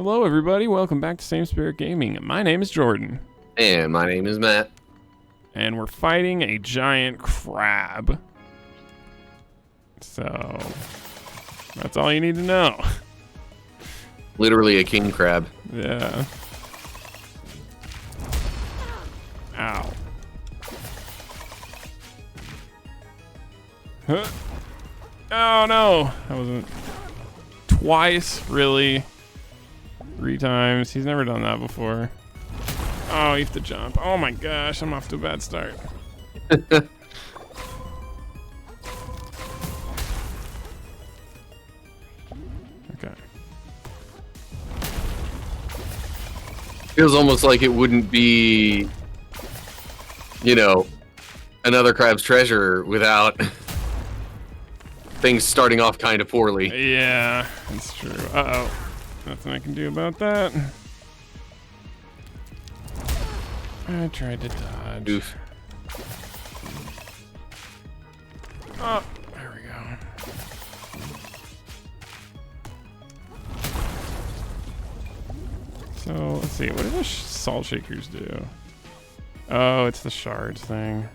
Hello, everybody. Welcome back to Same Spirit Gaming. My name is Jordan. And my name is Matt. And we're fighting a giant crab. So, that's all you need to know. Literally a king crab. Yeah. Ow. Huh. Oh, no. That wasn't... Twice, really? 3 times. He's never done that before. Oh, you have to jump. Oh my gosh, I'm off to a bad start. Okay. Feels almost like it wouldn't be, you know, another crab's treasure without things starting off kind of poorly. Yeah, that's true. Uh-oh. Nothing I can do about that. I tried to dodge. Oof. Oh, there we go. So, let's see. What do the salt shakers do? Oh, it's the shards thing.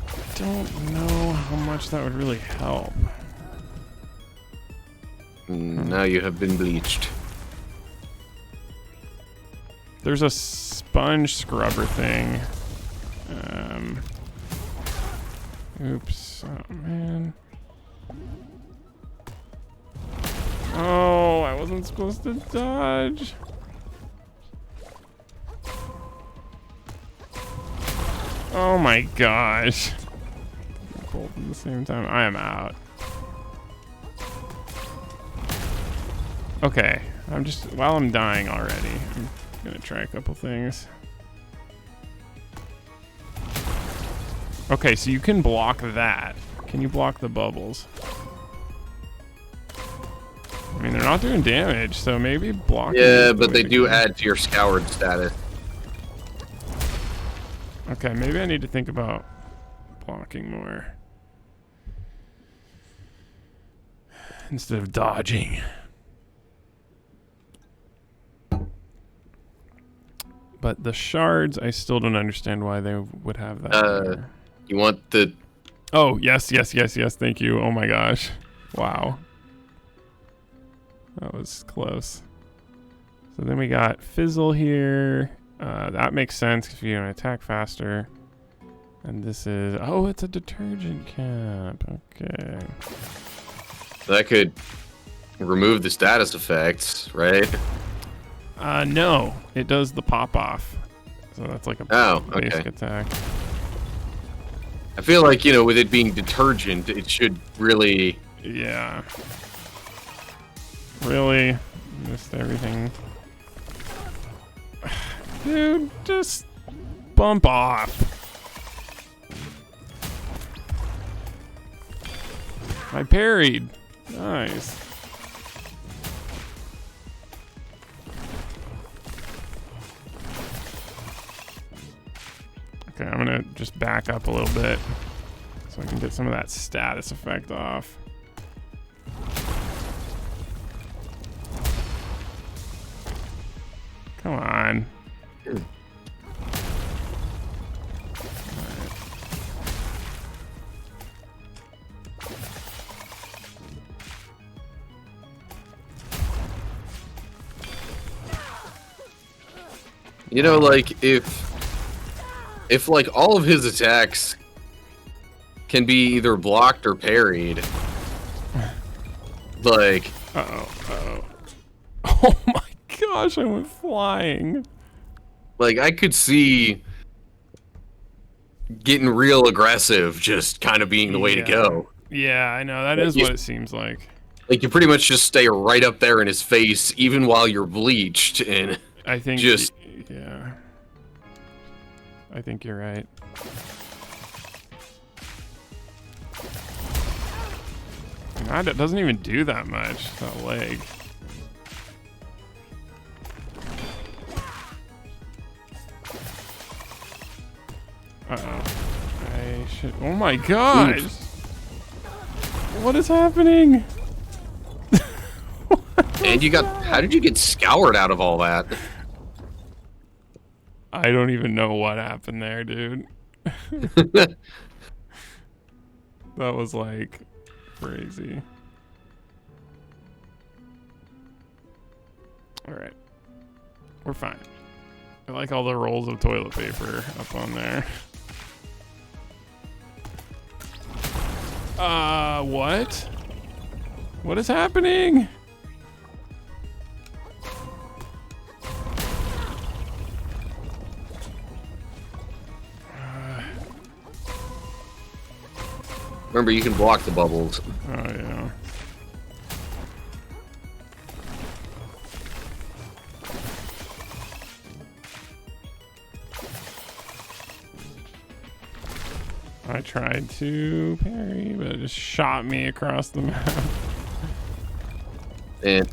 I don't know how much that would really help. Now you have been bleached. There's a sponge scrubber thing. Oops. Oh, man. Oh, I wasn't supposed to dodge. Oh my gosh. Both at the same time. I am out. Okay. While I'm dying already, I'm gonna try a couple things. Okay, so you can block that. Can you block the bubbles? I mean, they're not doing damage, so maybe blocking. Yeah, but they do add to your scoured status. Okay, maybe I need to think about blocking more instead of dodging. But the shards, I still don't understand why they would have that. There. You want the... Oh, yes, thank you. Oh my gosh. Wow. That was close. So then we got Fizzle here. That makes sense because you're going to attack faster. And this is... Oh, it's a detergent cap. Okay. So that could remove the status effects, right? No. It does the pop-off. So that's like a basic attack. I feel like, you know, with it being detergent, it should really... Yeah. Really? Missed everything. Dude, just bump off. I parried. Nice. Okay, I'm gonna just back up a little bit so I can get some of that status effect off. Come on. Right. You know, like, if like all of his attacks can be either blocked or parried, like... Uh-oh. Oh my gosh, I went flying. Like, I could see getting real aggressive just kind of being the way to go. Yeah, I know. That is what it seems like. Like, you pretty much just stay right up there in his face, even while you're bleached, and I think just... Yeah. I think you're right. That doesn't even do that much, that leg. Uh-oh. I should... Oh my gosh! Oof. What is happening? What? And you got... How did you get scoured out of all that? I don't even know what happened there, dude. That was like crazy. Alright. We're fine. I like all the rolls of toilet paper up on there. What? What is happening? Remember, you can block the bubbles. Oh, yeah. I tried to parry, but it just shot me across the map. And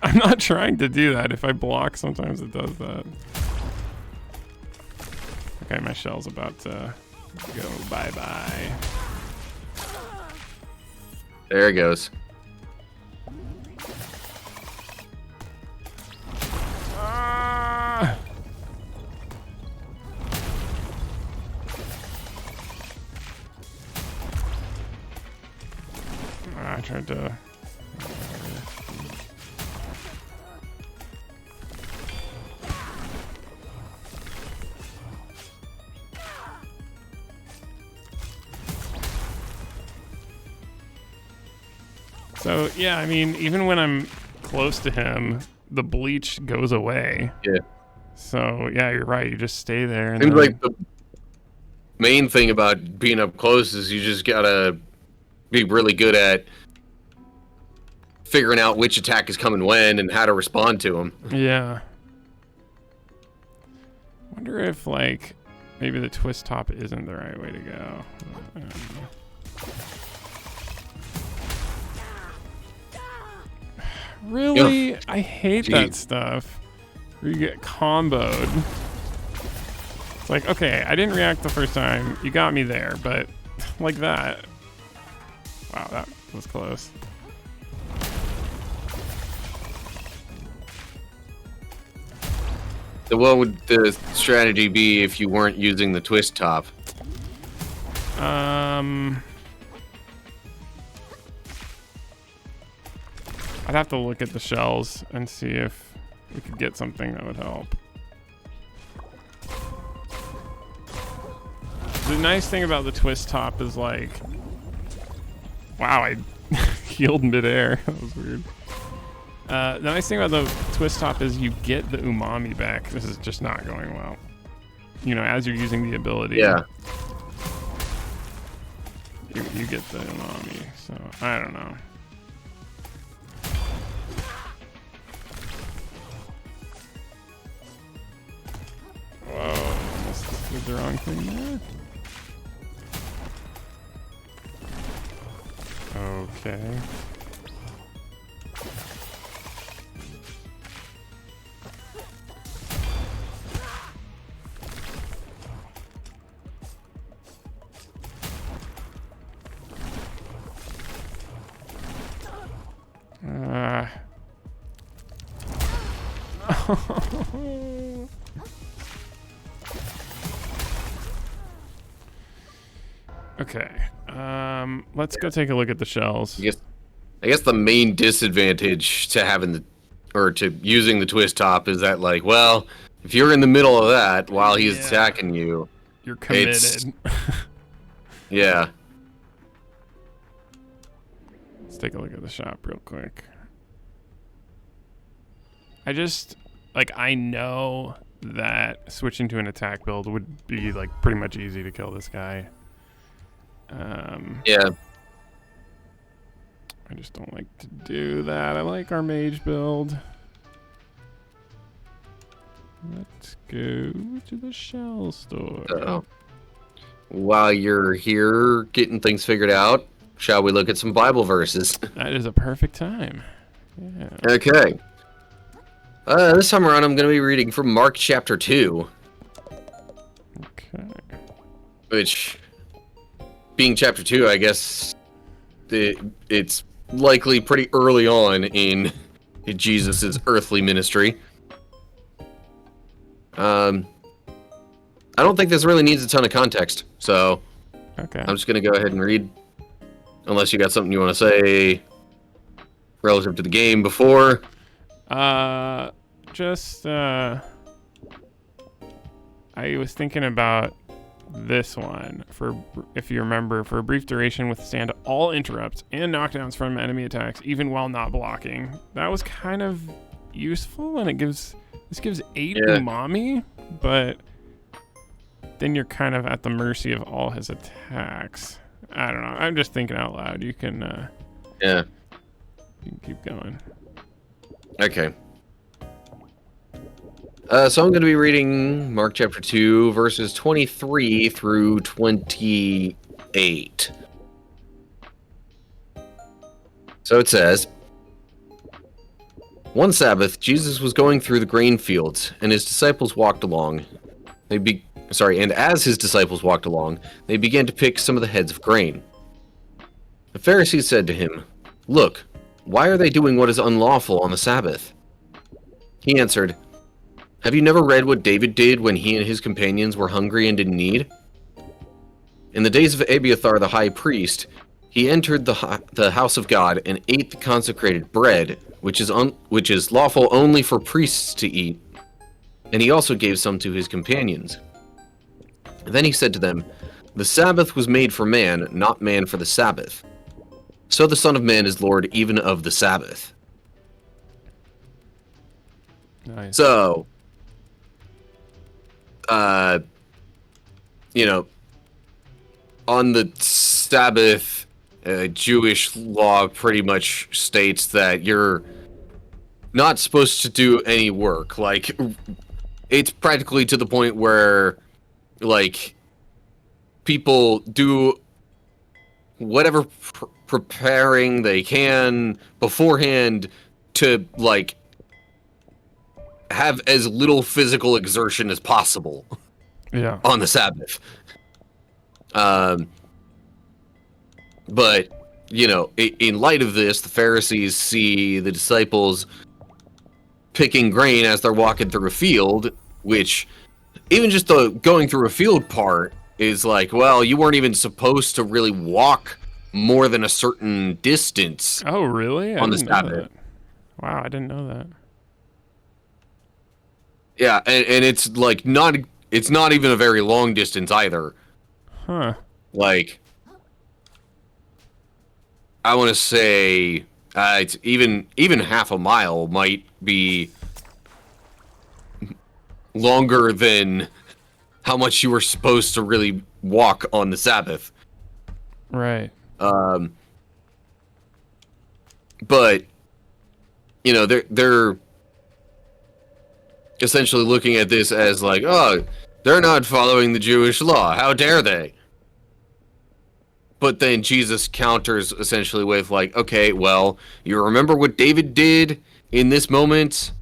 I'm not trying to do that. If I block, sometimes it does that. Okay, my shell's about to go bye-bye. there it goes. Ah! I tried to... So, yeah, I mean, even when I'm close to him, the bleach goes away. Yeah. So, yeah, you're right. You just stay there. And Seems then... like the main thing about being up close is you just gotta be really good at figuring out which attack is coming when and how to respond to them. Yeah. Wonder if, like, maybe the twist top isn't the right way to go. I don't know. Really? Ugh. I hate Gee. that stuff. Where you get comboed. It's like, okay, I didn't react the first time. You got me there, but like that. Wow, that was close. So what would the strategy be if you weren't using the twist top? I'd have to look at the shells and see if we could get something that would help. The nice thing about the twist top is like, wow, I healed midair. That was weird. The nice thing about the twist top is you get the umami back. This is just not going well. You know, as you're using the ability. Yeah. You get the umami. So, I don't know. Whoa, almost did the wrong thing there. Okay. Okay. Let's go take a look at the shells. I guess the main disadvantage to having to using the twist top is that, like, well, if you're in the middle of that while he's attacking you, you're committed. Yeah. Let's take a look at the shop real quick. I just, like, I know that switching to an attack build would be, like, pretty much easy to kill this guy. Yeah. I just don't like to do that. I like our mage build. Let's go to the shell store. So, while you're here getting things figured out, shall we look at some Bible verses? That is a perfect time. Yeah. Okay. This time around, I'm going to be reading from Mark chapter 2. Okay. Which, being chapter 2, I guess it's likely pretty early on in Jesus' earthly ministry. I don't think this really needs a ton of context, so Okay. I'm just going to go ahead and read. Unless you got something you want to say relative to the game before. Just I was thinking about this one. If you remember, for a brief duration withstand all interrupts and knockdowns from enemy attacks, even while not blocking. That was kind of useful, and this gives 8 umami, but then you're kind of at the mercy of all his attacks. I don't know. I'm just thinking out loud. You can you can keep going. Okay. So I'm going to be reading Mark chapter 2, verses 23 through 28. So it says, one Sabbath, Jesus was going through the grain fields, and his disciples walked along. And as his disciples walked along, they began to pick some of the heads of grain. The Pharisees said to him, "Look, why are they doing what is unlawful on the Sabbath?" He answered, "Have you never read what David did when he and his companions were hungry and in need? In the days of Abiathar the high priest, he entered the house of God and ate the consecrated bread, which is lawful only for priests to eat, and he also gave some to his companions. Then he said to them, 'The Sabbath was made for man, not man for the Sabbath. So the Son of Man is Lord even of the Sabbath.'" Nice. So, on the Sabbath, Jewish law pretty much states that you're not supposed to do any work. Like, it's practically to the point where, like, people do whatever preparing they can beforehand to, like, have as little physical exertion as possible. Yeah. On the Sabbath. But, in light of this, the Pharisees see the disciples picking grain as they're walking through a field, which, even just the going through a field part is like, well, you weren't even supposed to really walk more than a certain distance. Oh, really? On the Sabbath. Wow, I didn't know that. Yeah, and it's like it's not even a very long distance either. Huh. Like, I want to say it's even half a mile might be longer than how much you were supposed to really walk on the Sabbath. Right. But they're essentially looking at this as like, oh, they're not following the Jewish law. How dare they? But then Jesus counters essentially with like, okay, well, you remember what David did in this moment?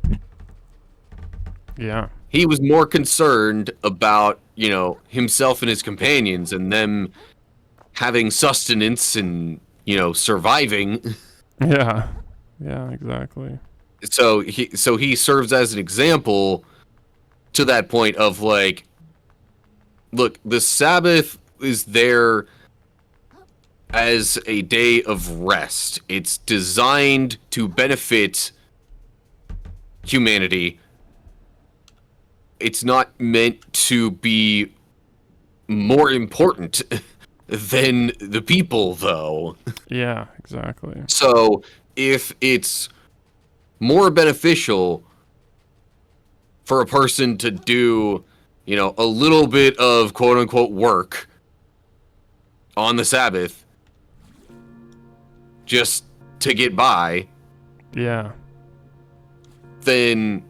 Yeah. He was more concerned about, himself and his companions and them having sustenance and, surviving. Yeah. Yeah, exactly. So he serves as an example to that point of like, look, the Sabbath is there as a day of rest. It's designed to benefit humanity. It's not meant to be more important than the people, though. Yeah, exactly. So if it's more beneficial for a person to do, a little bit of quote-unquote work on the Sabbath just to get by, Yeah. then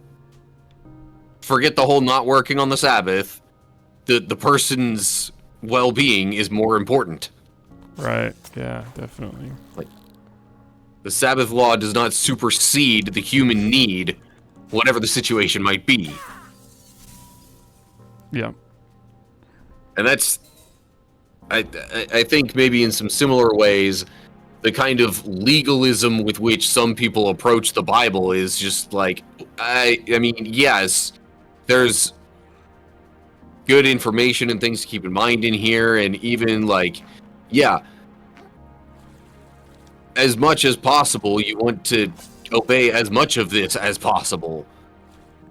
forget the whole not working on the Sabbath. The person's well-being is more important. Right. Yeah, definitely. Like, the Sabbath law does not supersede the human need, whatever the situation might be. Yeah. And that's, I think maybe in some similar ways, the kind of legalism with which some people approach the Bible is just like, I mean, yes, there's good information and things to keep in mind in here, and even like, yeah, as much as possible, you want to obey as much of this as possible.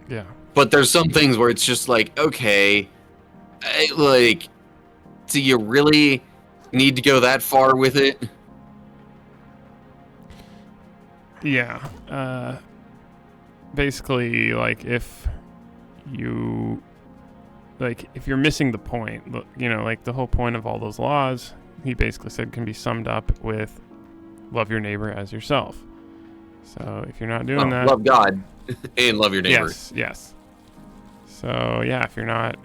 Yeah. But there's some things where it's just like, okay, like, do you really need to go that far with it? Yeah. Basically, like, if you're missing the point, you know, like the whole point of all those laws, he basically said, can be summed up with love your neighbor as yourself. So if you're not doing that, love God and love your neighbor. Yes. So yeah, if you're not,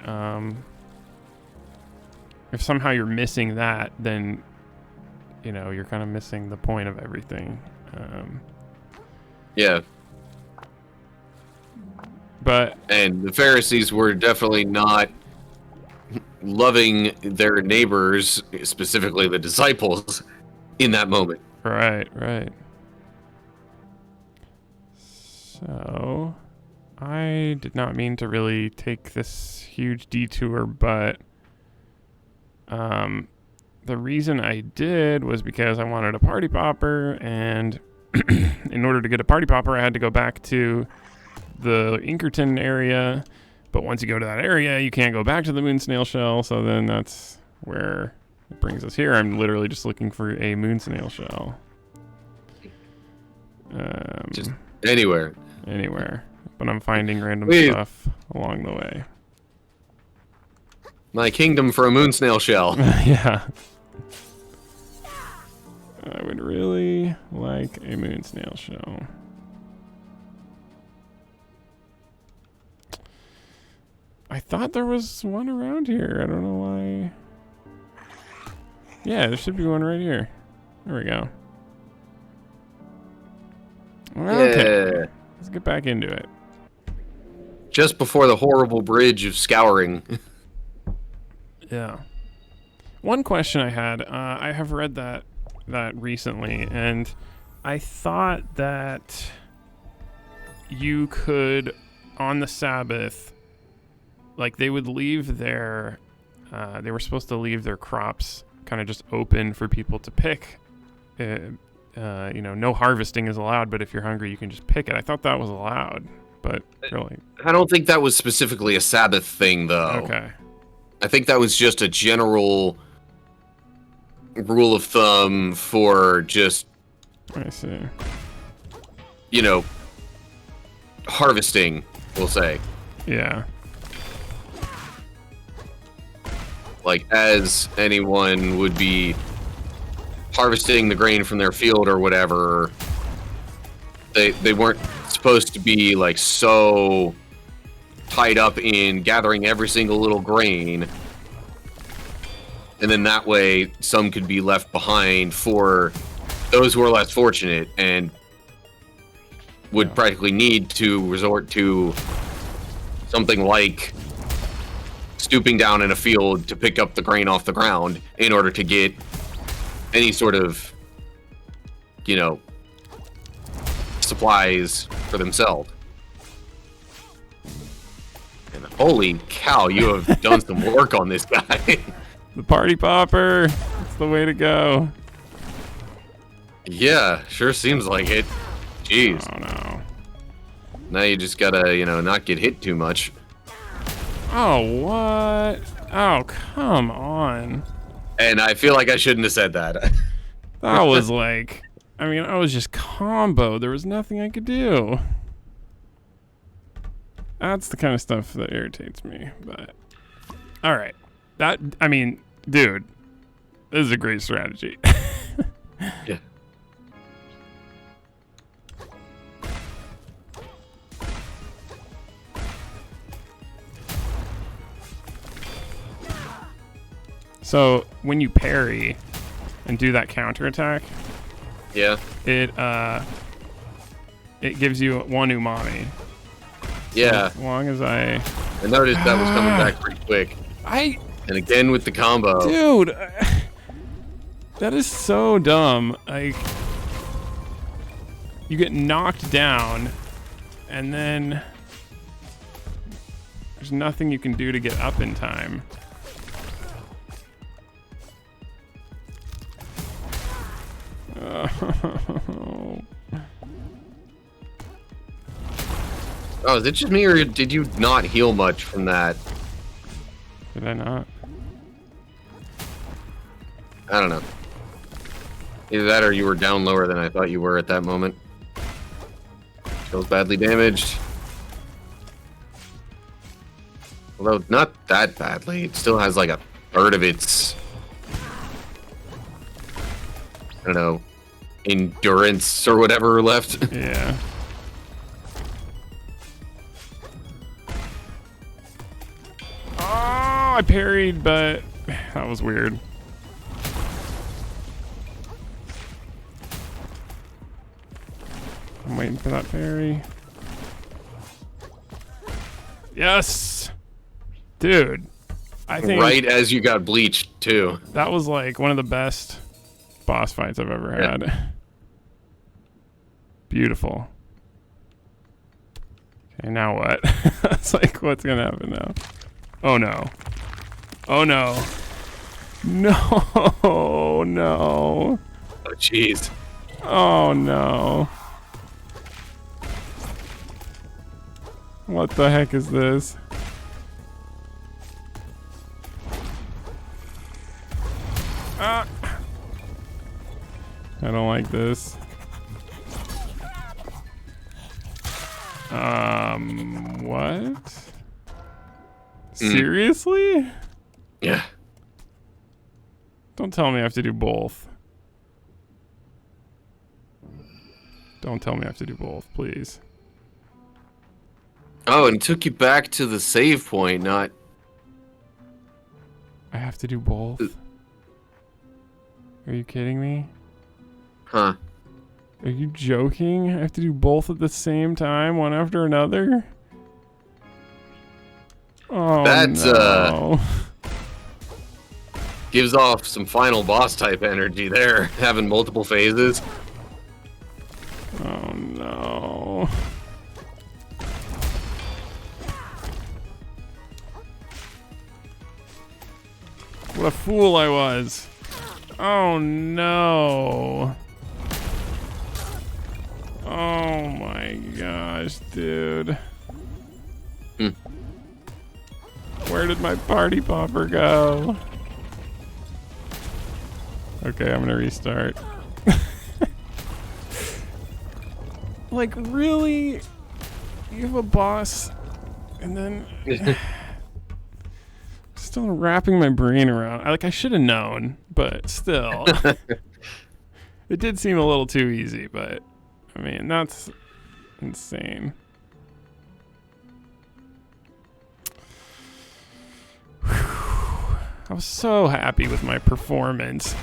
if somehow you're missing that, then, you know, you're kind of missing the point of everything. Yeah. And the Pharisees were definitely not loving their neighbors, specifically the disciples, in that moment. Right. So, I did not mean to really take this huge detour, but the reason I did was because I wanted a party popper, and in order to get a party popper, I had to go back to the Inkerton area. But once you go to that area, you can't go back to the Moon Snail shell, so then that's where it brings us here. I'm literally just looking for a Moon Snail shell. Just anywhere. But I'm finding random stuff along the way. My kingdom for a Moon Snail shell. Yeah. I would really like a Moon Snail shell. I thought there was one around here. I don't know why. Yeah, there should be one right here. There we go. Okay. Yeah. Let's get back into it. Just before the horrible bridge of scouring. Yeah. One question I had, I have read that recently, and I thought that you could, on the Sabbath, like they would leave their, they were supposed to leave their crops kind of just open for people to pick. You know, no harvesting is allowed, but if you're hungry, you can just pick it. I thought that was allowed, but really. I don't think that was specifically a Sabbath thing, though. Okay. I think that was just a general rule of thumb for just, I see. You know, harvesting, we'll say. Yeah. Like, as anyone would be harvesting the grain from their field or whatever, they weren't supposed to be, like, so tied up in gathering every single little grain. And then that way, some could be left behind for those who are less fortunate and would practically need to resort to something like stooping down in a field to pick up the grain off the ground in order to get any sort of, you know, supplies for themselves. And holy cow, you have done some work on this guy. The party popper. That's the way to go. Yeah, sure seems like it. Jeez. Oh, no. Now you just gotta, you know, not get hit too much. Oh, what? Oh, come on. And I feel like I shouldn't have said that. That was like, I mean, I was just combo. There was nothing I could do. That's the kind of stuff that irritates me, but all right. That, I mean, dude, this is a great strategy. Yeah. So when you parry and do that counterattack, Yeah. it gives you one umami. Yeah. As long as I noticed that was coming back pretty quick. And again with the combo. Dude, That is so dumb. Like, you get knocked down, and then there's nothing you can do to get up in time. Oh, is it just me, or did you not heal much from that? Did I not? I don't know. Either that or you were down lower than I thought you were at that moment. Feels badly damaged. Although not that badly. It still has like a third of its, I don't know, endurance or whatever left. Yeah. Oh, I parried, but that was weird. I'm waiting for that parry. Yes! Dude, I think Right as you got bleached, too. that was like one of the best boss fights I've ever had. Beautiful. Okay, now what? It's like, what's gonna happen now? Oh no. Oh no. No, no. Oh, jeez. Oh no. What the heck is this? Ah. I don't like this. What? Seriously? Yeah. Don't tell me I have to do both. Don't tell me I have to do both, please. Oh, and it took you back to the save point, not... I have to do both? Are you kidding me? Huh. Are you joking? I have to do both at the same time, one after another? Oh, That's, no. Gives off some final boss type energy there, having multiple phases. Oh, no. What a fool I was. Oh, no. Oh, my gosh, dude. Where did my party popper go? Okay, I'm gonna restart. Like, really? You have a boss, and then... Still wrapping my brain around. I should have known, but still. It did seem a little too easy, but... I mean, that's insane. I was so happy with my performance.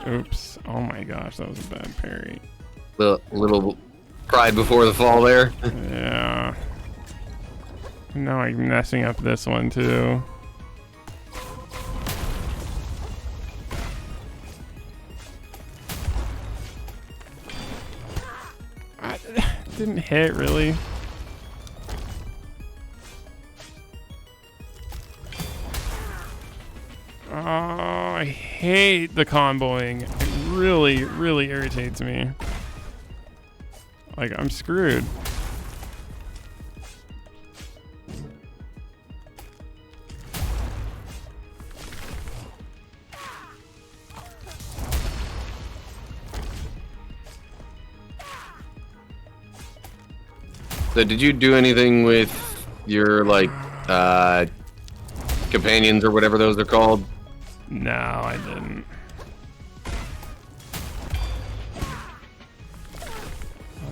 Oops. Oh my gosh, that was a bad parry. Little pride before the fall there. Yeah. Now I'm messing up this one too. Didn't hit really. Oh, I hate the comboing. It really, really irritates me. Like, I'm screwed. So did you do anything with your, like, companions or whatever those are called? No, I didn't.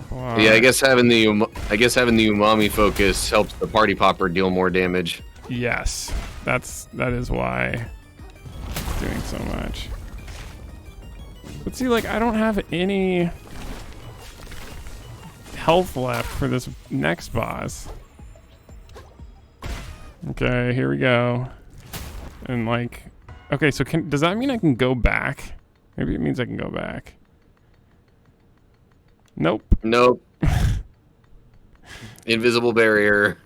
Wow. Yeah, I guess having the umami focus helps the party popper deal more damage. Yes, that is why it's doing so much. But see, like, I don't have any health left for this next boss. Okay, here we go. And like, okay, so does that mean I can go back? Maybe it means I can go back. Nope. Nope. Invisible barrier.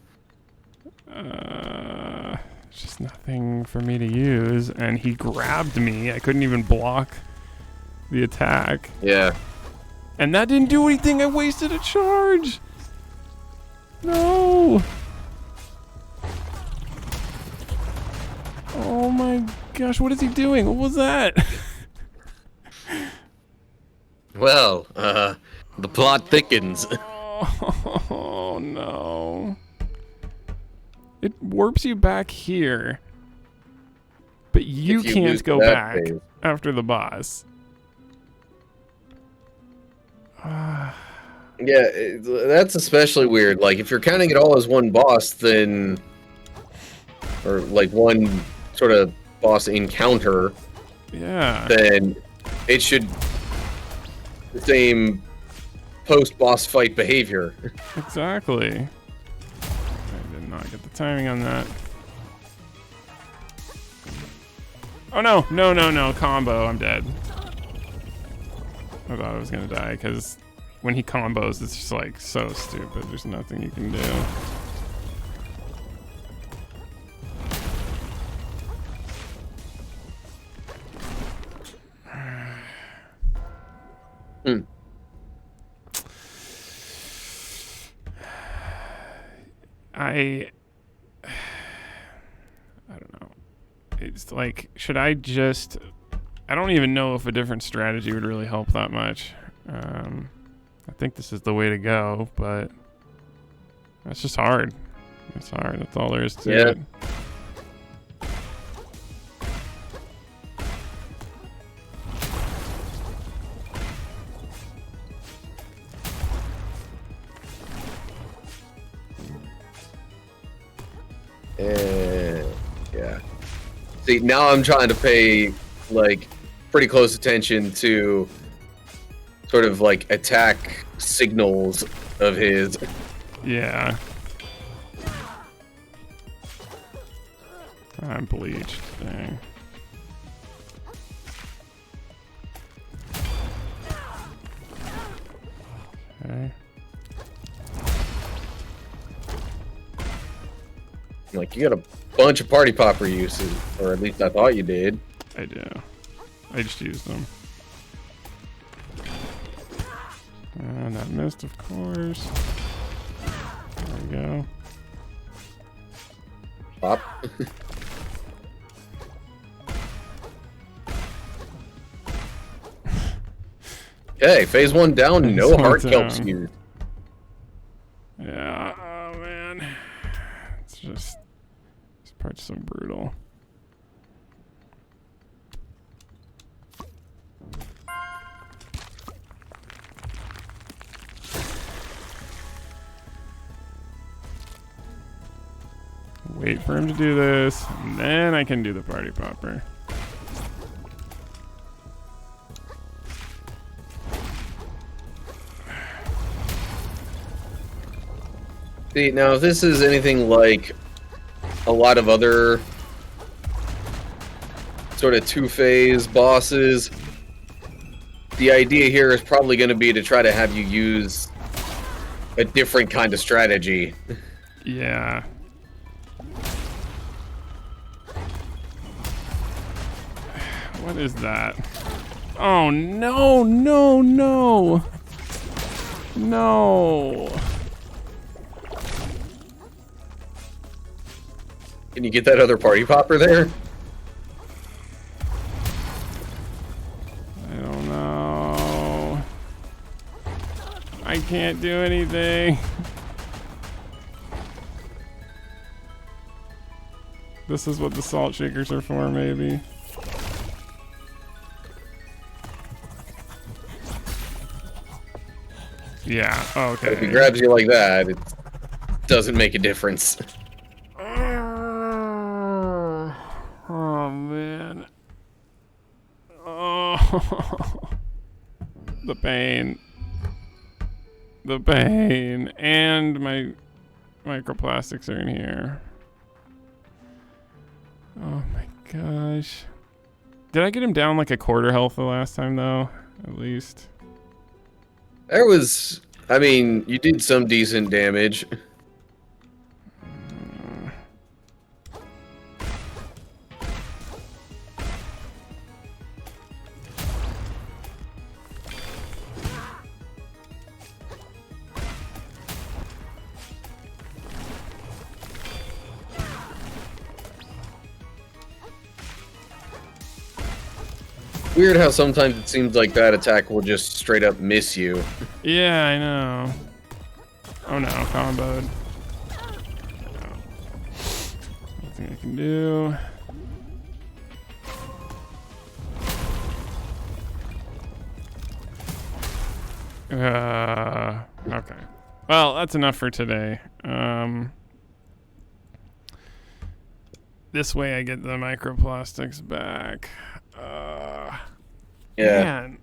Just nothing for me to use, and he grabbed me. I couldn't even block the attack. Yeah. And that didn't do anything. I wasted a charge. No. Oh my gosh, what is he doing? What was that? Well, the plot thickens. Oh no. It warps you back here. But you can't go back after the boss. Yeah, that's especially weird. Like, if you're counting it all as one boss, then... Or, like, one sort of boss encounter... Yeah. Then it should... The same post-boss fight behavior. Exactly. I did not get the timing on that. Oh no, no, no, no, combo, I'm dead. I thought I was gonna die, because when he combos, it's just like so stupid. There's nothing you can do. I don't know. It's like, should I just... I don't even know if a different strategy would really help that much. I think this is the way to go, but it's just hard. It's hard. That's all there is to it. Yeah. See, now I'm trying to pay, like, pretty close attention to sort of, like, attack signals of his. Yeah. I'm bleached. Dang. Okay. Like, you got a bunch of party popper uses, or at least I thought you did. I do. I just used them. And that missed, of course. There we go. Pop. Okay, phase 1 down, no heart kelps used. Yeah, oh man. It's just, this part's so brutal. Wait for him to do this, and then I can do the party popper. See, now if this is anything like a lot of other sort of two-phase bosses, the idea here is probably going to be to try to have you use a different kind of strategy. Yeah. What is that? Oh no, no, no. No. Can you get that other party popper there? I don't know. I can't do anything. This is what the salt shakers are for, maybe. Yeah, okay. If he grabs you like that, it doesn't make a difference. Oh, man. Oh. The pain. The pain. And my microplastics are in here. Oh my gosh. Did I get him down like a quarter health the last time though? At least. There was, I mean, you did some decent damage. Weird how sometimes it seems like that attack will just straight up miss you. Yeah, I know. Oh no, comboed. Nothing I can do. Okay. Well, that's enough for today. This way I get the microplastics back. Yeah. Man,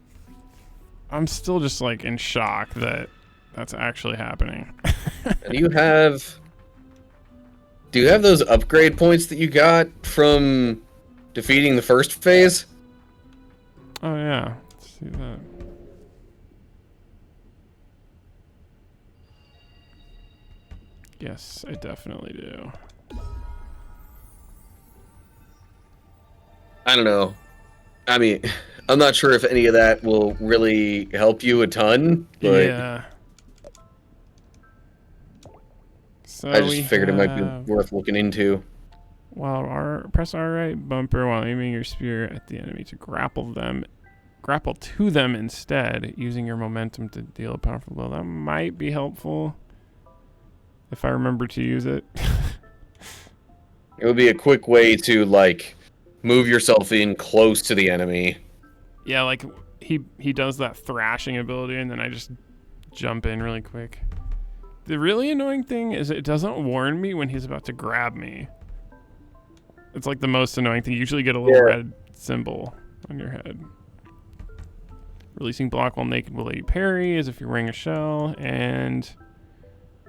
I'm still just like in shock that that's actually happening. And do you have those upgrade points that you got from defeating the first phase? Oh yeah, let's see that. Yes, I definitely do. I don't know. I mean, I'm not sure if any of that will really help you a ton, but Yeah. So I just figured it might be worth looking into. Press R right bumper while aiming your spear at the enemy to grapple to them instead, using your momentum to deal a powerful blow. That might be helpful if I remember to use it. It would be a quick way to, like, move yourself in close to the enemy. Yeah, like he does that thrashing ability and then I just jump in really quick. The really annoying thing is it doesn't warn me when he's about to grab me. It's like the most annoying thing. You usually get a little red symbol on your head. Releasing block while naked will let you parry as if you're wearing a shell, and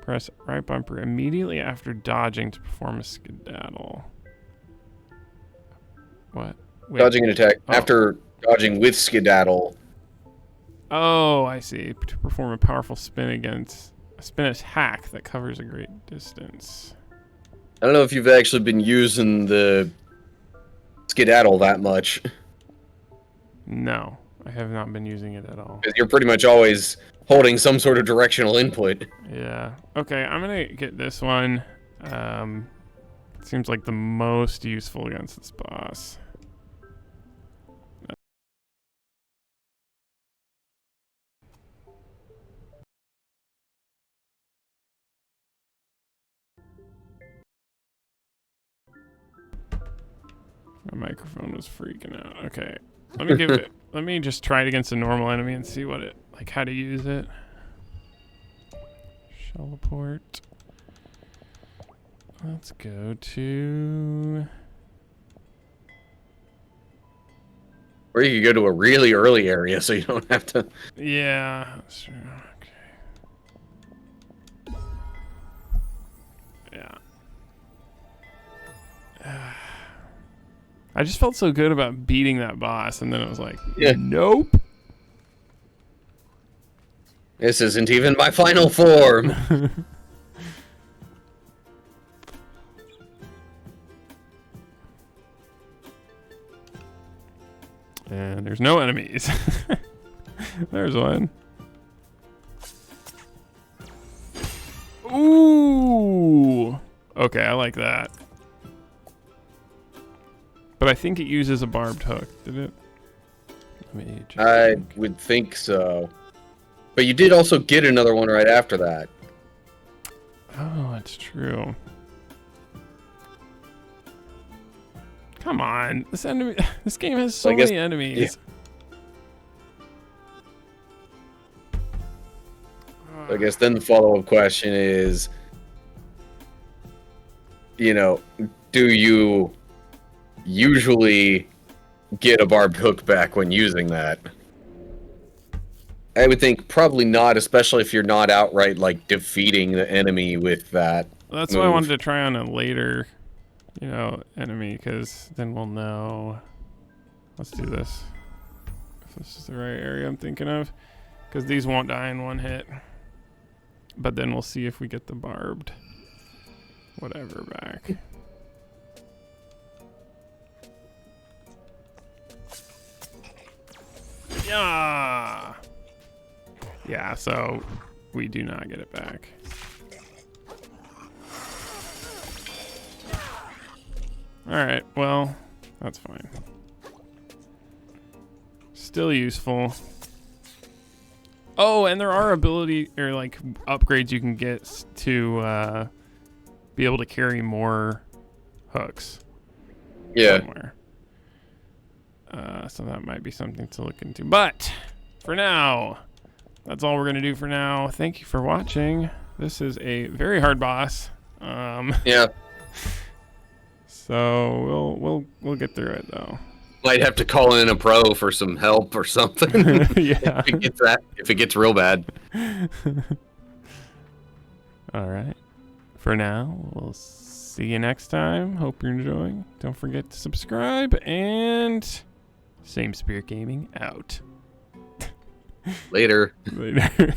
press right bumper immediately after dodging to perform a skedaddle. What? Wait. Dodging an attack after dodging with skedaddle. Oh, I see. To perform a powerful spin attack that covers a great distance. I don't know if you've actually been using the skedaddle that much. No, I have not been using it at all. Because you're pretty much always holding some sort of directional input. Yeah. Okay, I'm gonna get this one. Seems like the most useful against this boss. My microphone was freaking out. Okay, let me give it. Let me just try it against a normal enemy and see what it like. How to use it. Teleport. Let's go to. Or you could go to a really early area so you don't have to. Yeah, that's true. Okay. Yeah. I just felt so good about beating that boss, and then it was like, nope. This isn't even my final form. And there's no enemies. There's one. Ooh. Okay, I like that. But I think it uses a barbed hook, did it? I would think so. But you did also get another one right after that. Oh, that's true. Come on. This game has so many enemies. Yeah. I guess then the follow-up question is, you know, do you usually get a barbed hook back when using that? I would think probably not, especially if you're not outright like defeating the enemy with that. Well, that's why I wanted to try on a later you know, enemy, because then we'll know. Let's do this. If this is the right area I'm thinking of, because these won't die in one hit. But then we'll see if we get the barbed whatever back. Yeah. Yeah, so we do not get it back. Alright, well, that's fine. Still useful. Oh, and there are ability or like upgrades you can get to be able to carry more hooks. Yeah. Somewhere. So that might be something to look into. But for now, that's all we're gonna do for now. Thank you for watching. This is a very hard boss. Yeah. So we'll get through it though. Might have to call in a pro for some help or something. Yeah. If it gets real bad. All right. For now, we'll see you next time. Hope you're enjoying. Don't forget to subscribe, and Same Spirit Gaming out. Later. Later.